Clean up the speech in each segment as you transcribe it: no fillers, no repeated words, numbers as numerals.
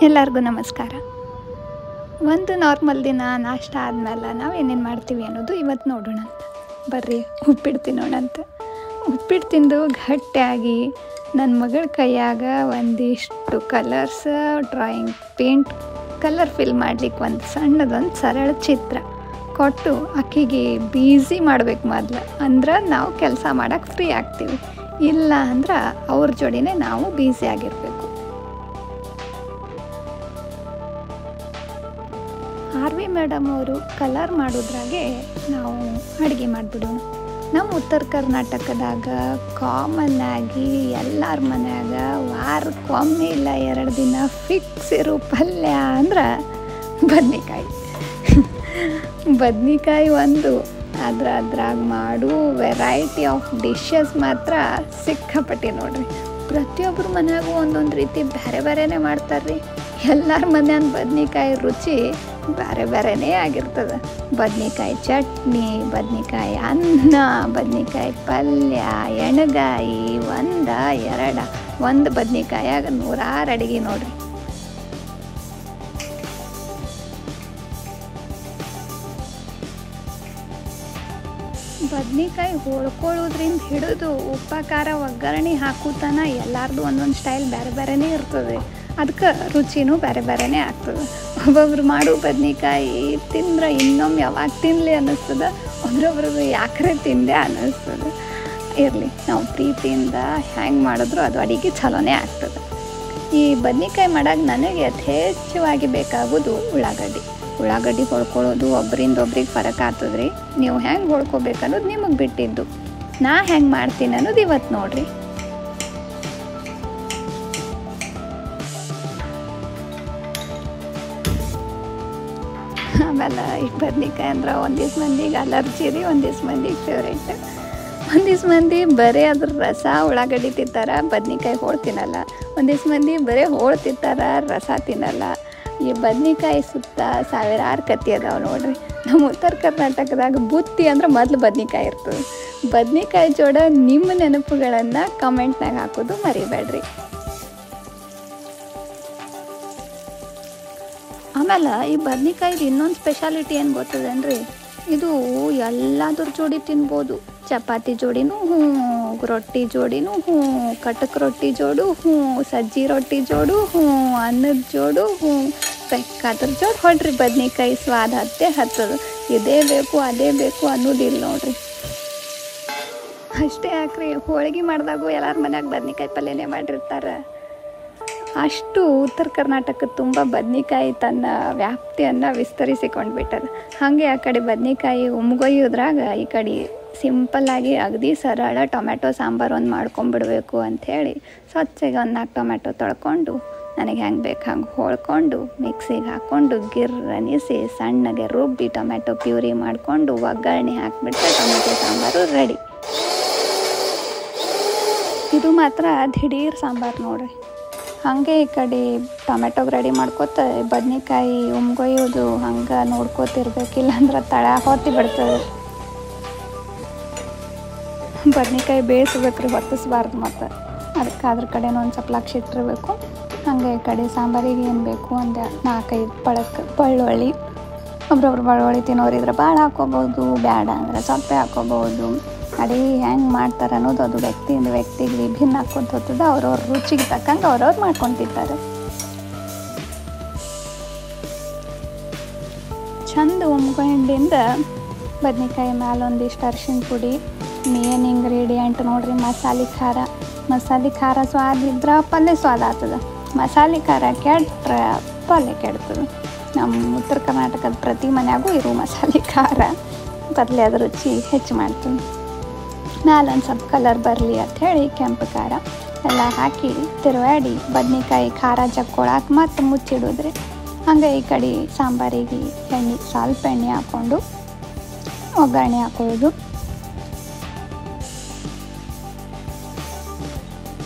ಎಲ್ಲರಿಗೂ ನಮಸ್ಕಾರ. ಒಂದು ನಾರ್ಮಲ್ ದಿನ ನಾಷ್ಟ ಆದಮೇಲೆ ನಾವು ಏನೇನು ಮಾಡ್ತೀವಿ ಅನ್ನೋದು ಇವತ್ತು ನೋಡೋಣ ಅಂತ. ಬರ್ರಿ ಉಪ್ಪಿಟ್ಟು ತಿನ್ನೋಣಂತ. ಉಪ್ಪಿಟ್ಟು ತಿಂದು ಗಟ್ಟಿಯಾಗಿ ನನ್ನ ಮಗಳ ಕೈಯಾಗ ಒಂದಿಷ್ಟು colours drawing paint colour fill ಮಾಡ್ಲಿಕ್ಕೆ ಒಂದು ಸಣ್ಣದೊಂದು ಸರಳ ಚಿತ್ರ ಕೊಟ್ಟು ಆಕೆಗೆ ಬೀಸಿ ಮಾಡ್ಬೇಕು ಮೊದಲು. ಅಂದ್ರೆ ನಾವು ಕೆಲಸ ಮಾಡೋಕ್ಕೆ ಫ್ರೀ ಆಗ್ತೀವಿ, ಇಲ್ಲ ಅಂದ್ರೆ ಅವ್ರ ಜೋಡಿನೇ ನಾವು ಬೀಸಿ ಆಗಿರಬೇಕು. ಆರ್ ವಿ ಮೇಡಮ್ ಅವರು ಕಲರ್ ಮಾಡೋದ್ರಾಗೆ ನಾವು ಅಡುಗೆ ಮಾಡಿಬಿಡೋಣ. ನಮ್ಮ ಉತ್ತರ ಕರ್ನಾಟಕದಾಗ ಕಾಮನ್ ಆಗಿ ಎಲ್ಲರ ಮನ್ಯಾಗ ವಾರಕ್ಕೊಮ್ಮೆ ಇಲ್ಲ 2 ದಿನ ಫಿಕ್ಸ್ ಇರೋ ಪಲ್ಯ ಅಂದ್ರೆ ಬದ್ನಿಕಾಯಿ. ಬದ್ನಿಕಾಯಿ ಒಂದು ಅದ್ರಾಗ ಮಾಡೋ ವೆರೈಟಿ ಆಫ್ ಡಿಶಸ್ ಮಾತ್ರ ಸಿಕ್ಕಾಪಟ್ಟಿ ನೋಡ್ರಿ. ಪ್ರತಿಯೊಬ್ಬರ ಮನ್ಯಾಗೂ ಒಂದೊಂದು ರೀತಿ ಬೇರೆ ಬೇರೆನೇ ಮಾಡ್ತಾರ್ರಿ. ಎಲ್ಲರ ಮನ್ಯಾನ ಬದ್ನಿಕಾಯಿ ರುಚಿ ಬೇರೆ ಬೇರೆನೇ ಆಗಿರ್ತದೆ. ಬದ್ನಿಕಾಯಿ ಚಟ್ನಿ, ಬದ್ನಿಕಾಯಿ ಅನ್ನ, ಬದ್ನಿಕಾಯಿ ಪಲ್ಯ, ಎಣ್ಗಾಯಿ, ಒಂದು ಬದ್ನಿಕಾಯಾಗ 100 ಅಡುಗೆ ನೋಡ್ರಿ. ಬದ್ನಿಕಾಯಿ ಹೊಳ್ಕೊಳ್ಳೋದ್ರಿಂದ ಹಿಡಿದು ಉಪ್ಪ ಖಾರ ಒಗ್ಗರಣೆ ಹಾಕುತ್ತಾನ ಎಲ್ಲರದು ಒಂದೊಂದು ಸ್ಟೈಲ್ ಬೇರೆ ಬೇರೆನೇ ಇರ್ತದೆ. ಅದಕ್ಕೆ ರುಚಿನೂ ಬೇರೆ ಬೇರೆನೇ ಆಗ್ತದೆ. ಒಬ್ಬೊಬ್ರು ಮಾಡೋ ಬದ್ನಿಕಾಯಿ ತಿಂದ್ರೆ ಇನ್ನೊಮ್ಮೆ ಯಾವಾಗ ತಿನ್ನಲಿ ಅನ್ನಿಸ್ತದೆ, ಒಬ್ರೊಬ್ರಿಗೆ ಯಾಕ್ರೆ ತಿಂದೆ ಅನ್ನಿಸ್ತದೆ. ಇರಲಿ, ನಾವು ಪ್ರೀತಿಯಿಂದ ಹೆಂಗೆ ಮಾಡಿದ್ರು ಅದು ಅಡುಗೆ ಚಲೋನೇ ಆಗ್ತದೆ. ಈ ಬದ್ನಿಕಾಯಿ ಮಾಡೋಕೆ ನನಗೆ ಯಥೇಚ್ಛವಾಗಿ ಬೇಕಾಗೋದು ಉಳ್ಳಾಗಡ್ಡಿ ಹೊಳ್ಕೊಳ್ಳೋದು ಒಬ್ಬರಿಂದ ಒಬ್ರಿಗೆ ಫರಕ್ ಆಗ್ತದ್ರಿ. ನೀವು ಹೆಂಗೆ ಹೊಳ್ಕೊಬೇಕು ಅನ್ನೋದು ನಿಮಗೆ ಬಿಟ್ಟಿದ್ದು. ನಾ ಹೆಂಗೆ ಮಾಡ್ತೀನಿ ಅನ್ನೋದು ಇವತ್ತು ನೋಡ್ರಿ. ಆಮೇಲೆ ಈ ಬದ್ನಿಕಾಯಿ ಅಂದ್ರೆ ಒಂದಿವ್ಸ ಮಂದಿಗೆ ಅಲರ್ಜಿ ರೀ, ಒಂದಿವ್ಸ ಮಂದಿಗೆ ಫೇವ್ರೇಟ್. ಒಂದಿವ್ಸ ಮಂದಿ ಬರೀ ಅದ್ರ ರಸ ಉಳ್ಳಾಗಡ್ಡಿ ತಿಂತಾರೆ, ಬದ್ನಿಕಾಯಿ ಹೋಳು ತಿನ್ನಲ್ಲ. ಒಂದಿವ್ಸ ಮಂದಿ ಬರೀ ಹೋಳು ತಿಂತಾರೆ, ರಸ ತಿನ್ನಲ್ಲ. ಈ ಬದ್ನಿಕಾಯಿ ಸುತ್ತ ಸಾವಿರಾರು ಕತ್ತಿ ಅದಾವೆ ನೋಡ್ರಿ. ನಮ್ಮ ಉತ್ತರ ಕರ್ನಾಟಕದಾಗ ಬುತ್ತಿ ಅಂದ್ರೆ ಮೊದಲು ಬದ್ನಿಕಾಯಿ ಇರ್ತದೆ. ಬದ್ನಿಕಾಯಿ ಜೋಡ ನಿಮ್ಮ ನೆನಪುಗಳನ್ನು ಕಮೆಂಟ್ನಾಗ ಹಾಕೋದು ಮರಿಬೇಡ್ರಿ. ಆಮೇಲೆ ಈ ಬದ್ನಿಕಾಯ್ದು ಇನ್ನೊಂದು ಸ್ಪೆಷಾಲಿಟಿ ಏನು ಗೊತ್ತದೇನ್ರಿ, ಇದು ಎಲ್ಲಾದ್ರ ಜೋಡಿ ತಿನ್ಬೋದು. ಚಪಾತಿ ಜೋಡಿನೂ ರೊಟ್ಟಿ ಜೋಡಿನೂ ಕಟಕ್ ರೊಟ್ಟಿ ಜೋಡು ಸಜ್ಜಿ ರೊಟ್ಟಿ ಜೋಡು ಅನ್ನದ ಜೋಡು ಬೇಕಾದ್ರ ಜೋಡು ಹೊಡ್ರಿ. ಬದ್ನಿಕಾಯಿ ಸ್ವಾದ ಹತ್ತದು. ಇದೇ ಬೇಕು ಅದೇ ಬೇಕು ಅನ್ನೋದಿಲ್ಲ ನೋಡ್ರಿ. ಅಷ್ಟೇ ಯಾಕ್ರಿ, ಹೋಳಿಗೆ ಮಾಡಿದಾಗೂ ಎಲ್ಲರ ಮನ್ಯಾಗ ಬದ್ನಿಕಾಯಿ ಪಲ್ಯನೇ ಮಾಡಿರ್ತಾರೆ. ಅಷ್ಟು ಉತ್ತರ ಕರ್ನಾಟಕದ ತುಂಬ ಬದ್ನಿಕಾಯಿ ತನ್ನ ವ್ಯಾಪ್ತಿಯನ್ನು ವಿಸ್ತರಿಸಿಕೊಂಡು ಬಿಟ್ಟದ. ಹಾಗೆ ಆ ಕಡೆ ಬದ್ನಿಕಾಯಿ ಉಮ್ಗೊಯ್ಯೋದ್ರಾಗ ಈ ಕಡೆ ಸಿಂಪಲ್ಲಾಗಿ ಅಗದಿ ಸರಳ ಟೊಮೆಟೊ ಸಾಂಬಾರು ಒಂದು ಮಾಡ್ಕೊಂಬಿಡ್ಬೇಕು ಅಂಥೇಳಿ ಸ್ವಚ್ಛಗೆ 4 ಟೊಮೆಟೊ ತೊಳ್ಕೊಂಡು ನನಗೆ ಹೆಂಗೆ ಬೇಕು ಹಂಗೆ ಹೊಳ್ಕೊಂಡು ಮಿಕ್ಸಿಗೆ ಹಾಕ್ಕೊಂಡು ಗಿರ್ರನಿಸಿ ಸಣ್ಣಗೆ ರುಬ್ಬಿ ಟೊಮೆಟೊ ಪ್ಯೂರಿ ಮಾಡಿಕೊಂಡು ಒಗ್ಗರಣೆ ಹಾಕಿಬಿಟ್ರೆ ಟೊಮೆಟೊ ಸಾಂಬಾರು ರೆಡಿ. ಇದು ಮಾತ್ರ ದಿಢೀರ್ ಸಾಂಬಾರು ನೋಡ್ರಿ. ಹಾಗೆ ಈ ಕಡೆ ಟೊಮೆಟೊಗೆ ರೆಡಿ ಮಾಡ್ಕೋತ ಬದ್ನಿಕಾಯಿ ಉಮ್ಗೊಯ್ಯೋದು ಹಂಗೆ ನೋಡ್ಕೋತಿರ್ಬೇಕಿಲ್ಲ ಅಂದ್ರೆ ತಳ ಹೊತ್ತಿ ಬಿಡ್ತದೆ. ಬದ್ನಿಕಾಯಿ ಬೇಯಿಸ್ಬೇಕ್ರಿ, ಹೊತ್ತಿಸ್ಬಾರ್ದು. ಮತ್ತು ಅದಕ್ಕೆ ಅದ್ರ ಕಡೆನೂ ಒಂದು ಸ್ವಲ್ಪ ಲಕ್ಷ ಇಟ್ಟಿರಬೇಕು. ಹಾಗೆ ಈ ಕಡೆ ಸಾಂಬಾರಿಗೆ ಏನು ಬೇಕು ಒಂದು 4-5 ಬೆಳ್ಳುಳ್ಳಿ. ಒಬ್ರೊಬ್ರು ಬೆಳ್ಳುಳ್ಳಿ ತಿನ್ನೋರಿದ್ರೆ ಭಾಳ ಹಾಕ್ಕೋಬೋದು, ಬೇಡ ಅಂದರೆ ಸ್ವಲ್ಪ ಹಾಕ್ಕೋಬೋದು. ಅಡುಗೆ ಹೆಂಗೆ ಮಾಡ್ತಾರೆ ಅನ್ನೋದು ಅದು ವ್ಯಕ್ತಿಯಿಂದ ವ್ಯಕ್ತಿಗೆ ವಿಭಿನ್ನ ಹಾಕ್ಕೊಂತ ಹೋಗ್ತದೆ. ಅವ್ರವ್ರ ರುಚಿಗೆ ತಕ್ಕಂಗೆ ಅವ್ರವ್ರು ಮಾಡ್ಕೊತಿರ್ತಾರೆ. ಚಂದ ಉಮ್ಗೊಂಡಿಂದ ಬದ್ನಿಕಾಯಿ ಮೇಲೆ ಒಂದಿಷ್ಟು ಅರಿಶಿಣ ಪುಡಿ, ಮೇನ್ ಇಂಗ್ರೀಡಿಯೆಂಟ್ ನೋಡ್ರಿ ಮಸಾಲೆ ಖಾರ ಸ್ವಾದ ಇದ್ರೆ ಪಲ್ಯ ಸ್ವಾದ ಆಗ್ತದೆ. ಮಸಾಲೆ ಖಾರ ಕೆಟ್ರೆ ಪಲ್ಯ ಕೆಡ್ತದೆ. ನಮ್ಮ ಉತ್ತರ ಕರ್ನಾಟಕದ ಪ್ರತಿ ಮನ್ಯಾಗೂ ಇರೋ ಮಸಾಲೆ ಖಾರ ಬದಲೇ ಅದ್ರ ರುಚಿ ಹೆಚ್ಚು ಮಾಡ್ತೀನಿ. ನಾಲೊಂದು ಸ್ವಲ್ಪ ಕಲರ್ ಬರಲಿ ಅಂಥೇಳಿ ಕೆಂಪು ಖಾರ ಎಲ್ಲ ಹಾಕಿ ತಿರುವಾಡಿ ಬದ್ನಿಕಾಯಿ ಖಾರ ಜಕ್ಕೊಳಕ್ಕೆ ಮತ್ತು ಮುಚ್ಚಿಡೋದ್ರಿ. ಹಂಗೆ ಈ ಕಡೆ ಸಾಂಬಾರಿಗೆ ಸ್ವಲ್ಪ ಎಣ್ಣೆ ಹಾಕ್ಕೊಂಡು ಒಗ್ಗರಣೆ ಹಾಕೊಳ್ಳೋದು.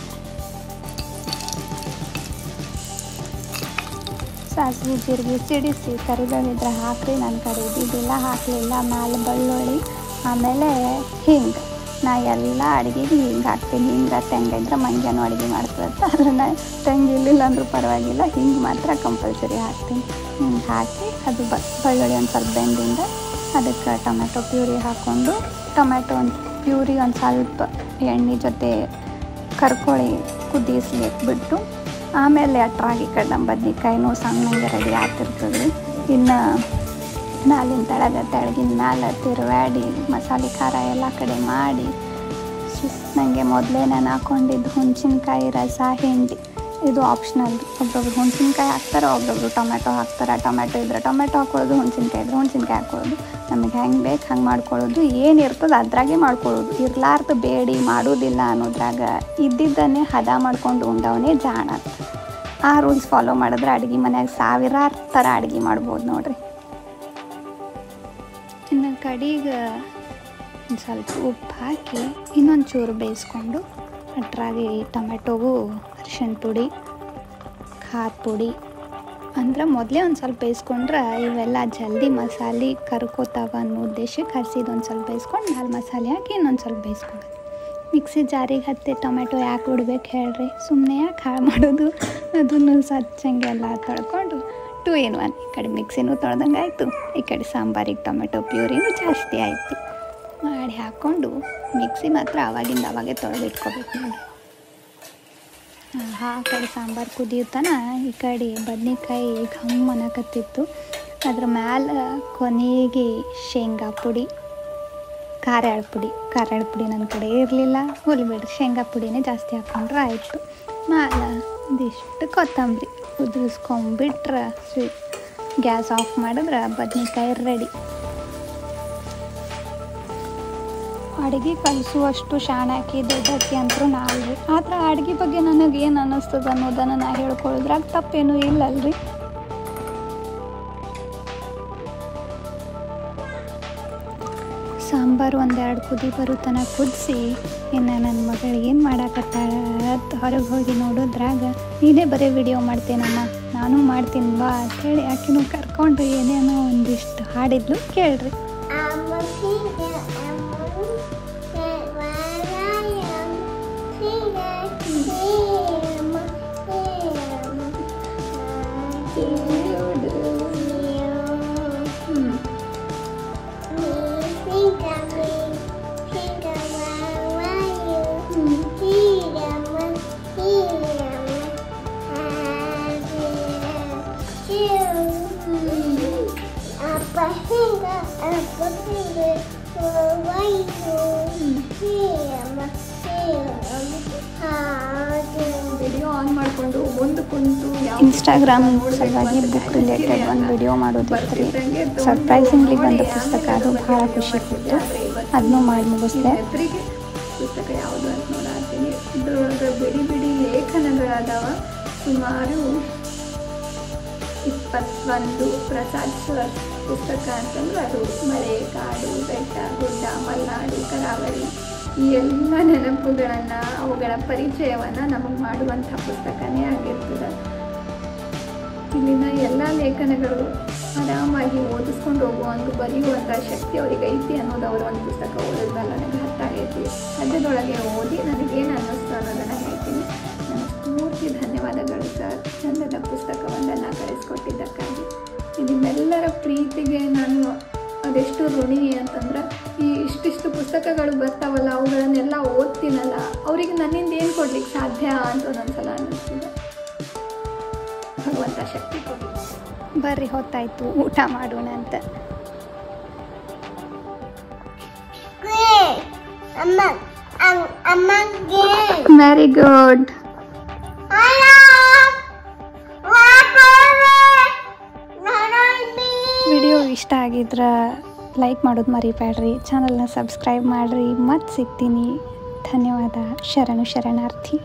ಸಾಸಿವೆ ಜೀರಿಗೆ ಸಿಡಿಸಿ ಕರಿಬೇವಿದ್ರೆ ಹಾಕ್ರಿ. ನನ್ನ ಕಡೆ ಇದ್ದಿದ್ದಿಲ್ಲ, ಹಾಕಲಿಲ್ಲ. ಮೇಲೆ ಬೆಳ್ಳುಳ್ಳಿ, ಆಮೇಲೆ ಹಿಂಗೆ ನಾ ಎಲ್ಲ ಅಡುಗೆಗೆ ಹಿಂಗೆ ಹಾಕ್ತೀನಿ, ಹಿಂಗೆ ತೆಂಗಿದ್ರೆ ಮಂಗ್ಯನೂ ಅಡುಗೆ ಮಾಡ್ತದಂತ. ಆದರೆ ನಾ ತೆಂಗು ಇರಲಿಲ್ಲ ಅಂದರೂ ಪರವಾಗಿಲ್ಲ, ಹಿಂಗೆ ಮಾತ್ರ ಕಂಪಲ್ಸರಿ ಹಾಕ್ತೀನಿ. ಹಿಂಗೆ ಹಾಕಿ ಅದು ಬೆಳ್ಳುಳ್ಳಿ ಒಂದು ಸ್ವಲ್ಪ ಬೆಂದಿಂದ ಅದಕ್ಕೆ ಟೊಮೆಟೊ ಪ್ಯೂರಿ ಹಾಕ್ಕೊಂಡು ಟೊಮೆಟೊ ಒಂದು ಪ್ಯೂರಿ ಒಂದು ಸ್ವಲ್ಪ ಎಣ್ಣೆ ಜೊತೆ ಕರ್ಕೊಳ್ಳಿ ಕುದಿಸ್ಲಿಕ್ಕೆ ಬಿಟ್ಟು ಆಮೇಲೆ ಅಟ್ರಾಗಿ ಕಡ್ಡಂ ಬದ್ನಿಕಾಯಿನೂ ಸಣ್ಣಂಗೆ ರೆಡಿ ಆಗ್ತಿರ್ತದೆ. ಇನ್ನು ಮ್ಯಾಲಿನ ತೆಳಗಿನ ಮ್ಯಾಲೆ ತಿರುವಾಡಿ ಮಸಾಲೆ ಖಾರ ಎಲ್ಲ ಕಡೆ ಮಾಡಿ ಶಿಸ್ತಿನಂಗೆ ಮೊದಲೇ ನಾನು ಹಾಕ್ಕೊಂಡಿದ್ದು ಹುಣಸಿನ್ಕಾಯಿ ರಸ ಹಿಂಡಿ. ಇದು ಆಪ್ಷನಲ್, ಒಬ್ಬೊಬ್ರು ಹುಣಸಿನ್ಕಾಯಿ ಹಾಕ್ತಾರೆ, ಒಬ್ಬೊಬ್ರು ಟೊಮೆಟೊ ಹಾಕ್ತಾರೆ. ಟೊಮೆಟೊ ಇದ್ರೆ ಟೊಮೆಟೊ ಹಾಕ್ಕೊಳ್ಳೋದು, ಹುಣಸಿನ್ಕಾಯಿ ಇದ್ರೆ ಹುಣಸಿನ್ಕಾಯಿ ಹಾಕ್ಕೊಳ್ಳೋದು. ನಮಗೆ ಹೆಂಗೆ ಬೇಕು ಹಂಗೆ ಮಾಡ್ಕೊಳ್ಳೋದು, ಏನಿರ್ತದೆ ಅದ್ರಾಗೆ ಮಾಡ್ಕೊಳ್ಳೋದು. ಇರ್ಲಾರ್ದು ಬೇಡಿ ಮಾಡೋದಿಲ್ಲ ಅನ್ನೋದ್ರಾಗ ಇದ್ದಿದ್ದನ್ನೇ ಹದ ಮಾಡ್ಕೊಂಡು ಉಂಡವನೇ ಜಾಣ. ಆ ರೂಲ್ಸ್ ಫಾಲೋ ಮಾಡಿದ್ರೆ ಅಡುಗೆ ಮನ್ಯಾಗ ಸಾವಿರಾರು ಥರ ಅಡುಗೆ ಮಾಡ್ಬೋದು ನೋಡ್ರಿ. ಇನ್ನು ಕಡೆಗೆ ಒಂದು ಸ್ವಲ್ಪ ಉಪ್ಪು ಹಾಕಿ ಇನ್ನೊಂದು ಚೂರು ಬೇಯಿಸ್ಕೊಂಡು ಅಟ್ರಾಗಿ ಟೊಮೆಟೊಗೂ ಅರಿಶಿಣ ಪುಡಿ, ಖಾರ ಪುಡಿ ಅಂದ್ರೆ ಮೊದಲೇ ಒಂದು ಸ್ವಲ್ಪ ಬೇಯಿಸ್ಕೊಂಡ್ರೆ ಇವೆಲ್ಲ ಜಲ್ದಿ ಮಸಾಲೆ ಕರ್ಕೋತಾವ ಅನ್ನೋ ಉದ್ದೇಶಕ್ಕೆ ಹಸಿದೊಂದು ಸ್ವಲ್ಪ ಬೇಯಿಸ್ಕೊಂಡು ಮ್ಯಾಲೆ ಮಸಾಲೆ ಹಾಕಿ ಇನ್ನೊಂದು ಸ್ವಲ್ಪ ಬೇಯಿಸ್ಕೊಳ್ಳೋದು. ಮಿಕ್ಸಿ ಜಾರಿಗೆ ಹತ್ತಿ ಟೊಮೆಟೊ ಯಾಕೆ ಬಿಡ್ಬೇಕು ಹೇಳ್ರಿ, ಸುಮ್ಮನೆ ಯಾಕೆ ಹಾಳು ಮಾಡೋದು. ಅದನ್ನು ಸ್ವಚ್ಛಂಗೆಲ್ಲ ತೊಳ್ಕೊಂಡು 2 in 1 ಈ ಕಡೆ ಮಿಕ್ಸಿನೂ ತೊಳ್ದಂಗೆ ಆಯಿತು, ಈ ಕಡೆ ಸಾಂಬಾರಿಗೆ ಟೊಮೆಟೊ ಪ್ಯೂರಿನೂ ಜಾಸ್ತಿ ಆಯಿತು ಮಾಡಿ ಹಾಕ್ಕೊಂಡು ಮಿಕ್ಸಿ ಮಾತ್ರ ಅವಾಗೆ ತೊಳೆದಿಟ್ಕೋಬೇಕು ನೋಡಿ. ಆ ಕಡೆ ಸಾಂಬಾರು ಕುದಿಯುತ್ತಾನ ಈ ಕಡೆ ಬದ್ನಿಕಾಯಿ ಘಮ್ ಅನ್ನಕತ್ತಿತ್ತು. ಅದ್ರ ಮ್ಯಾಲೆ ಕೊನೆಗೆ ಶೇಂಗಾ ಪುಡಿ, ಖಾರ ಪುಡಿ ನನ್ನ ಕಡೆ ಇರಲಿಲ್ಲ, ಹುಲ್ಬಿಡ್ರಿ ಶೇಂಗಾ ಪುಡಿನೇ ಜಾಸ್ತಿ ಹಾಕ್ಕೊಂಡ್ರೆ ಆಯಿತು. ಮ್ಯಾಲೆ ಒಂದಿಷ್ಟು ಕೊತ್ತಂಬರಿ ಉದುರಿಸ್ಕೊಂಬಿಟ್ರೆ ಗ್ಯಾಸ್ ಆಫ್ ಮಾಡಿದ್ರೆ ಬದ್ನಿಕಾಯಿ ರೆಡಿ. ಅಡುಗೆ ಕಲಿಸುವಷ್ಟು ಶಾಣಾಕಿ ದೊಡ್ಡಕ್ಕಿ ಅಂತರೂ ನಾಲ್ರಿ. ಆದ್ರೆ ಅಡುಗೆ ಬಗ್ಗೆ ನನಗೆ ಏನು ಅನ್ನಿಸ್ತದೆ ಅನ್ನೋದನ್ನು ನಾ ಹೇಳ್ಕೊಳ್ಳೋದ್ರಾಗ ತಪ್ಪೇನೂ ಇಲ್ಲಲ್ರಿ. ಸಾಂಬಾರು 1-2 ಕುದಿ ಬರೋ ತನಕ ಕುದಿಸಿ ಇನ್ನು ನನ್ನ ಮಗಳು ಏನು ಮಾಡಾಕತ್ತಾಳ ಹೊರಗೆ ಹೋಗಿ ನೋಡೋದ್ರಾಗ ನೀನೇ ಬರೀ ವಿಡಿಯೋ ಮಾಡ್ತೇನಮ್ಮ ನಾನು ಮಾಡ್ತೀನಿ ಬಾ ಅಂತೇಳಿ ಆಕಿನೂ ಕರ್ಕೊಂಡು ಏನೇನೋ ಒಂದಿಷ್ಟು ಹಾಡಿದ್ಲು ಕೇಳ್ರಿ. ವಿಡಿಯೋ ಆನ್ ಮಾಡಿಕೊಂಡು ಮುಂದೆ ಕುಂತು ಇನ್ಸ್ಟಾಗ್ರಾಮ್ ಸಲುವಾಗಿ ಬುಕ್ ರಿಲೇಟೆಡ್ ಒಂದು ವಿಡಿಯೋ ಮಾಡೋದಿತ್ತು ರೀ. ಸರ್ಪ್ರೈಸಿಂಗ್ಲಿ ಒಂದು ಪುಸ್ತಕ, ಅದು ಭಾಳ ಖುಷಿ ಕೊಟ್ಟು ಅದನ್ನೂ ಮಾಡಿ ಮುಗಿಸ್ದೆ. ಪುಸ್ತಕ ಯಾವುದು ಅಂತ ನೋಡಾತೀನಿ. ಇದ್ರೊಳಗೆ ಬಿಡಿ ಲೇಖನಗಳದಾವ ಸುಮಾರು 21. ಪ್ರಸಾದ್ ಸರ್ ಪುಸ್ತಕ ಅಂತಂದ್ರೆ ಅದು ಮಳೆ, ಕಾಡು, ಬೆಟ್ಟ, ಗುಡ್ಡ, ಮಲೆನಾಡು, ಕರಾವಳಿ ಈ ಎಲ್ಲ ನೆನಪುಗಳನ್ನು, ಅವುಗಳ ಪರಿಚಯವನ್ನು ನಮಗೆ ಮಾಡುವಂಥ ಪುಸ್ತಕನೇ ಆಗಿರ್ತದೆ. ಇಲ್ಲಿನ ಎಲ್ಲ ಲೇಖನಗಳು ಆರಾಮಾಗಿ ಓದಿಸ್ಕೊಂಡು ಹೋಗುವಂಗೆ ಬರೆಯುವಂಥ ಶಕ್ತಿ ಅವ್ರಿಗೆ ಐತಿ ಅನ್ನೋದು ಅವರ ಒಂದು ಪುಸ್ತಕ ಓದಿದ್ಮೇಲೆ ನನಗೆ ಅರ್ಥಾಗೈತಿ. ಸದ್ಯದೊಳಗೆ ಓದಿ ನನಗೇನು ಅನ್ನಿಸ್ತು ಅನ್ನೋದನ್ನು ಹೇಳ್ತೀನಿ. ನನಗೆ ಪೂರ್ತಿ ಧನ್ಯವಾದಗಳು ಸರ್, ಚಂದದ ಪುಸ್ತಕವೊಂದನ್ನು ಕಳಿಸ್ಕೊಟ್ಟಿದ್ದಕ್ಕಾಗಿ. ನಿಮ್ಮೆಲ್ಲರ ಪ್ರೀತಿಗೆ ನಾನು ಅದೆಷ್ಟು ಋಣಿ ಅಂತಂದ್ರೆ, ಈ ಇಷ್ಟಿಷ್ಟು ಪುಸ್ತಕಗಳು ಬರ್ತಾವಲ್ಲ ಅವುಗಳನ್ನೆಲ್ಲ ಓದ್ತೀನಲ್ಲ, ಅವರಿಗೆ ನನ್ನಿಂದ ಏನು ಕೊಡ್ಲಿಕ್ಕೆ ಸಾಧ್ಯ ಅಂತ ಒಂದೊಂದ್ಸಲ ಅನ್ನಿಸ್ತಿದೆ. ಭಗವಂತ ಶಕ್ತಿ ಕೊಡಿ. ಬರ್ರಿ ಹೊತ್ತಾಯ್ತು, ಊಟ ಮಾಡೋಣ ಅಂತ. Very good. ವಿಡಿಯೋ ಇಷ್ಟ ಆಗಿದ್ರೆ ಲೈಕ್ ಮಾಡೋದು ಮರಿಬೇಡ್ರಿ, ಚಾನಲ್ನ ಸಬ್ಸ್ಕ್ರೈಬ್ ಮಾಡಿರಿ. ಮತ್ತೆ ಸಿಗ್ತೀನಿ. ಧನ್ಯವಾದ. ಶರಣಾರ್ಥಿ.